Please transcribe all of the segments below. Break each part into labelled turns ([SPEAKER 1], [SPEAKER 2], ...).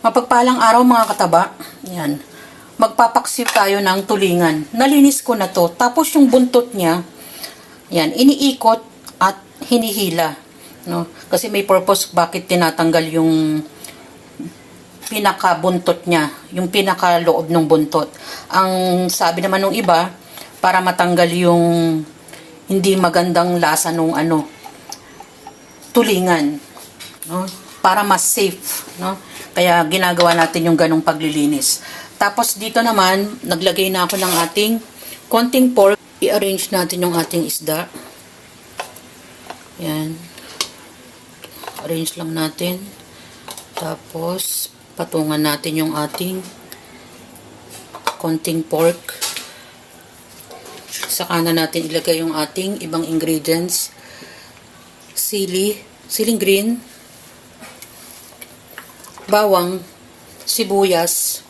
[SPEAKER 1] Mapagpalang araw mga kataba. Yan. Magpapaksiw tayo ng tulingan. Nalinis ko na to. Tapos yung buntot niya, yan, iniikot at hinihila. No? Kasi may purpose bakit tinatanggal yung pinakabuntot niya. Yung pinakaloob ng buntot. Ang sabi naman ng iba, para matanggal yung hindi magandang lasa nung tulingan. No? Para mas safe. No? Kaya ginagawa natin yung ganong paglilinis. Tapos dito naman, naglagay na ako ng ating konting pork. I-arrange natin yung ating isda. Yan. Arrange lang natin. Tapos, patungan natin yung ating konting pork. Saka na natin ilagay yung ating ibang ingredients. Siling green, bawang, sibuyas,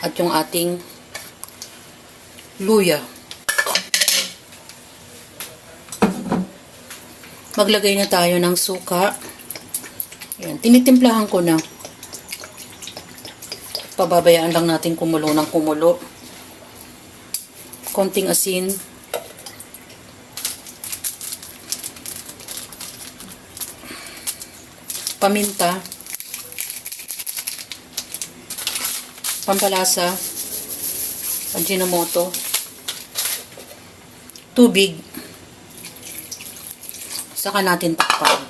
[SPEAKER 1] at yung ating luya. Maglagay na tayo ng suka. Ayan, tinitimplahan ko na. Pababayaan lang natin kumulo ng kumulo. Konting asin. Paminta. Pampalasa, Ajinomoto, tubig, saka natin takpan.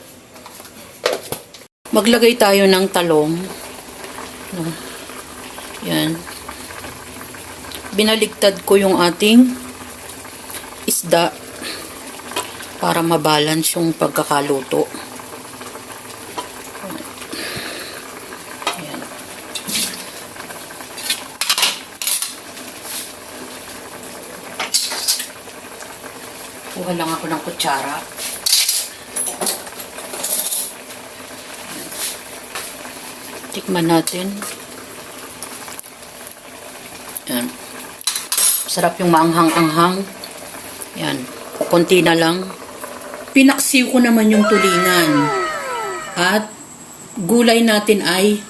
[SPEAKER 1] Maglagay tayo ng talong. Yan. Binaligtad ko yung ating isda para mabalance yung pagkakaluto. Kuha lang ako ng kutsara. Tikman natin. Yan. Sarap yung maanghang-anghang. Yan. Konti na lang. Pinaksiw ko naman yung tulingan. At gulay natin ay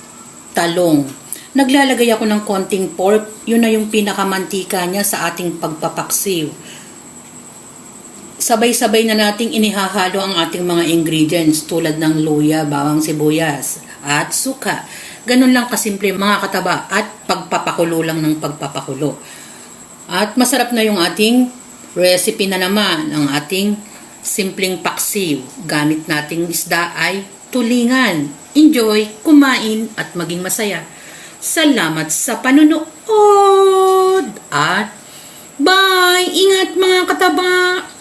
[SPEAKER 1] talong. Naglalagay ako ng konting pork. Yun na yung pinakamantika niya sa ating pagpapaksiw. Sabay-sabay na nating inihahalo ang ating mga ingredients tulad ng luya, bawang sibuyas, at suka. Ganun lang kasimple mga kataba at pagpapakulo lang ng pagpapakulo. At masarap na yung ating recipe na naman, ang ating simpleng paksiw. Gamit nating isda ay tulingan. Enjoy, kumain at maging masaya. Salamat sa panunood at bye! Ingat mga kataba!